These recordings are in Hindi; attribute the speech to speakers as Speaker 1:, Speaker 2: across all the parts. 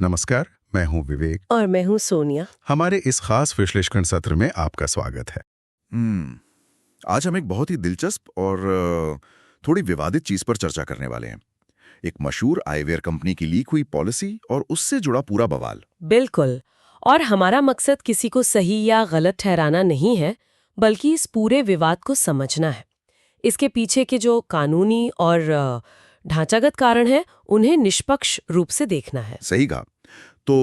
Speaker 1: नमस्कार, मैं हूं विवेक
Speaker 2: और मैं हूँ सोनिया।
Speaker 1: हमारे इस खास विश्लेषण सत्र में आपका स्वागत है।
Speaker 3: आज हम एक बहुत ही दिलचस्प और थोड़ी विवादित चीज पर चर्चा करने वाले हैं। एक मशहूर आईवेयर कंपनी की लीक हुई पॉलिसी और उससे जुड़ा पूरा बवाल।
Speaker 2: बिल्कुल। और हमारा मकसद किसी को सही या गलत ठहराना नहीं है, बल्कि इस पूरे विवाद को समझना है। इसके पीछे के जो कानूनी और ढांचागत कारण हैं, उन्हें निष्पक्ष रूप से देखना है।
Speaker 3: सही कहा। तो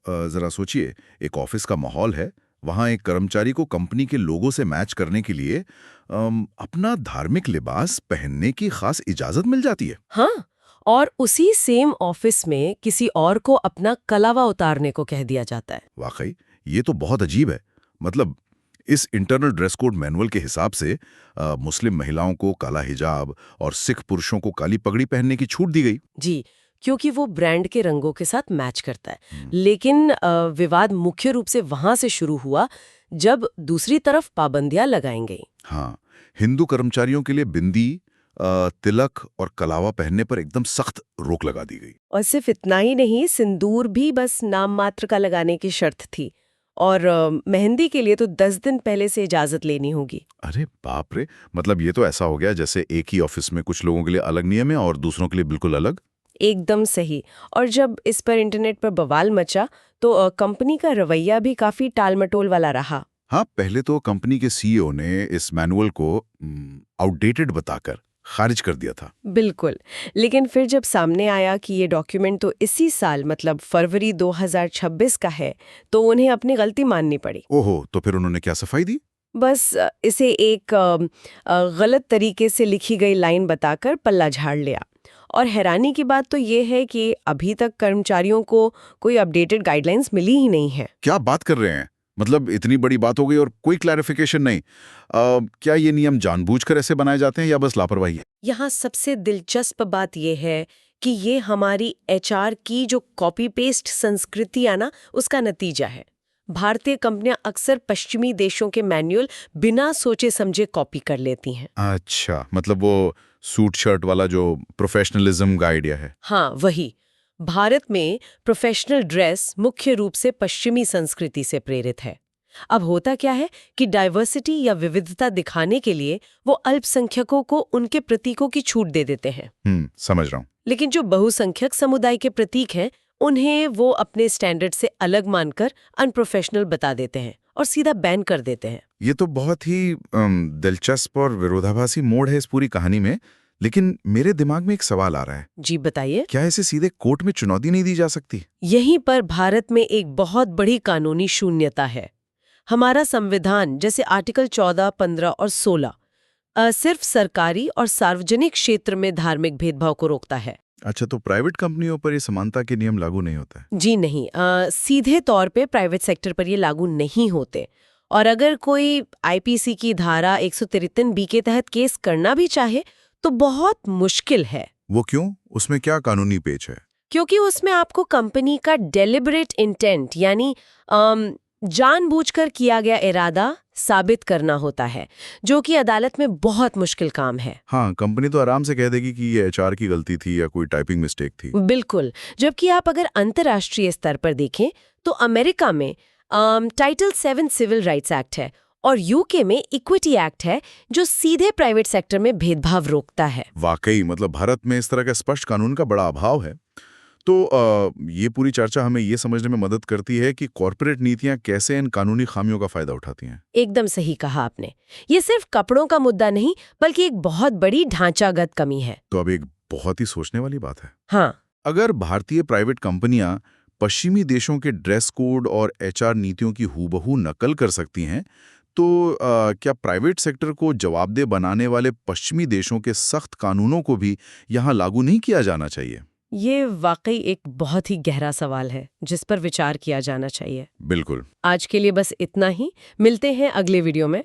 Speaker 3: जरा सोचिए, एक ऑफिस का माहौल है, वहां एक कर्मचारी को कंपनी के लोगों से मैच करने के लिए अपना धार्मिक लिबास पहनने की खास इजाजत मिल जाती है।
Speaker 2: हाँ, और उसी सेम ऑफिस में किसी और को अपना कलावा उतारने को कह दिया जाता है।
Speaker 3: वाकई ये तो बहुत अजीब है। मतलब इस इंटरनल ड्रेस कोड मैनुअल के हिसाब से मुस्लिम महिलाओं को काला हिजाब और सिख पुरुषों को काली पगड़ी पहनने की छूट दी गई।
Speaker 2: जी, क्योंकि वो ब्रांड के रंगों के साथ मैच करता है। लेकिन विवाद मुख्य रूप से वहां से शुरू हुआ जब दूसरी तरफ पाबंदियां लगाई गई।
Speaker 3: हाँ, हिंदू कर्मचारियों के लिए बिंदी, तिलक और कलावा पहनने पर एकदम सख्त रोक लगा दी गई।
Speaker 2: और सिर्फ इतना ही नहीं, सिंदूर भी बस नाम मात्र का लगाने की शर्त थी। और मेहंदी के लिए तो 10 दिन पहले से इजाजत लेनी होगी।
Speaker 3: अरे बाप रे! मतलब ये तो ऐसा हो गया जैसे एक ही ऑफिस में कुछ लोगों के लिए अलग नियम है और दूसरों के लिए बिल्कुल अलग।
Speaker 2: एकदम सही। और जब इस पर इंटरनेट पर बवाल मचा तो कंपनी का रवैया भी काफी टालमटोल वाला रहा।
Speaker 3: हाँ, पहले तो कंपनी के सीईओ ने इस मैनुअल को आउटडेटेड बताकर खारिज कर दिया था।
Speaker 2: बिल्कुल। लेकिन फिर जब सामने आया कि ये डॉक्यूमेंट तो इसी साल मतलब फरवरी 2026 का है, तो उन्हें अपनी गलती माननी पड़ी।
Speaker 3: ओहो, तो फिर उन्होंने क्या सफाई दी?
Speaker 2: बस इसे एक गलत तरीके से लिखी गई लाइन बताकर पल्ला झाड़ लिया। और हैरानी की बात तो ये है कि अभी तक कर्मचारियों को कोई अपडेटेड गाइडलाइंस मिली ही नहीं है।
Speaker 3: क्या बात कर रहे हैं? मतलब इतनी बड़ी बात हो गई और कोई क्लैरिफिकेशन नहीं। क्या ये नियम जानबूझकर ऐसे बनाए जाते हैं या बस लापरवाही है?
Speaker 2: यहाँ सबसे दिलचस्प बात यह है कि ये हमारी एचआर की जो कॉपी पेस्ट संस्कृति है ना, उसका नतीजा है। भारतीय कंपनियां अक्सर पश्चिमी देशों के मैनुअल बिना सोचे समझे कॉपी कर लेती हैं।
Speaker 3: अच्छा, मतलब वो सूट शर्ट वाला जो प्रोफेशनलिज्म का आइडिया है।
Speaker 2: हाँ, वही। भारत में प्रोफेशनल ड्रेस मुख्य रूप से पश्चिमी संस्कृति से प्रेरित है। अब होता क्या है कि डाइवर्सिटी या विविधता दिखाने के लिए वो अल्पसंख्यकों को उनके प्रतीकों की छूट दे देते हैं।
Speaker 3: समझ रहा हूँ।
Speaker 2: लेकिन जो बहुसंख्यक समुदाय के प्रतीक हैं, उन्हें वो अपने स्टैंडर्ड से अलग मानकर अनप्रोफेशनल बता देते हैं और सीधा बैन कर देते हैं।
Speaker 3: ये तो बहुत ही दिलचस्प और विरोधाभासी मोड़ है इस पूरी कहानी में। लेकिन मेरे दिमाग में एक सवाल आ रहा है।
Speaker 2: जी बताइए।
Speaker 3: क्या इसे सीधे कोर्ट में चुनौती नहीं दी जा सकती?
Speaker 2: यहीं पर भारत में एक बहुत बड़ी कानूनी शून्यता है। हमारा संविधान जैसे आर्टिकल 14, 15 और 16 सिर्फ सरकारी और सार्वजनिक क्षेत्र में धार्मिक भेदभाव को रोकता है।
Speaker 3: अच्छा, तो प्राइवेट कंपनियों पर ये समानता के नियम लागू नहीं होता है?
Speaker 2: जी नहीं, सीधे तौर पे प्राइवेट सेक्टर पर ये लागू नहीं होते। और अगर कोई आईपीसी की धारा 153B के तहत केस करना भी चाहे तो बहुत मुश्किल है।
Speaker 3: वो क्यों? उसमें क्या कानूनी पेच है?
Speaker 2: क्योंकि उसमें आपको कंपनी का डेलिबरेट इंटेंट यानी जानबूझकर किया गया इरादा साबित करना होता है, जो कि अदालत में बहुत मुश्किल काम है।
Speaker 3: हाँ, कंपनी तो आराम से कह देगी कि ये एचआर की गलती थी या कोई टाइपिंग मिस्टेक थी।
Speaker 2: बिल्कुल। जबकि आप अगर अंतर्राष्ट्रीय स्तर पर देखें तो अमेरिका में टाइटल 7 सिविल राइट्स एक्ट है और यूके में इक्विटी एक्ट है, जो सीधे प्राइवेट सेक्टर में भेदभाव रोकता है।
Speaker 3: वाकई, मतलब भारत में इस तरह का स्पष्ट कानून का बड़ा अभाव है। तो ये पूरी चर्चा हमें ये समझने में मदद करती है कि कॉर्पोरेट नीतियां कैसे इन कानूनी खामियों का फायदा उठाती हैं।
Speaker 2: एकदम सही कहा आपने। ये सिर्फ कपड़ों का मुद्दा नहीं, बल्कि एक बहुत बड़ी ढांचागत कमी है।
Speaker 3: तो अब एक बहुत ही सोचने वाली बात है।
Speaker 2: हाँ,
Speaker 3: अगर भारतीय प्राइवेट कंपनियां पश्चिमी देशों के ड्रेस कोड और एचआर नीतियों की हूबहू नकल कर सकती हैं, तो क्या प्राइवेट सेक्टर को जवाबदेह बनाने वाले पश्चिमी देशों के सख्त कानूनों को भी यहाँ लागू नहीं किया जाना चाहिए?
Speaker 2: ये वाकई एक बहुत ही गहरा सवाल है जिस पर विचार किया जाना चाहिए।
Speaker 3: बिल्कुल।
Speaker 2: आज के लिए बस इतना ही। मिलते हैं अगले वीडियो में।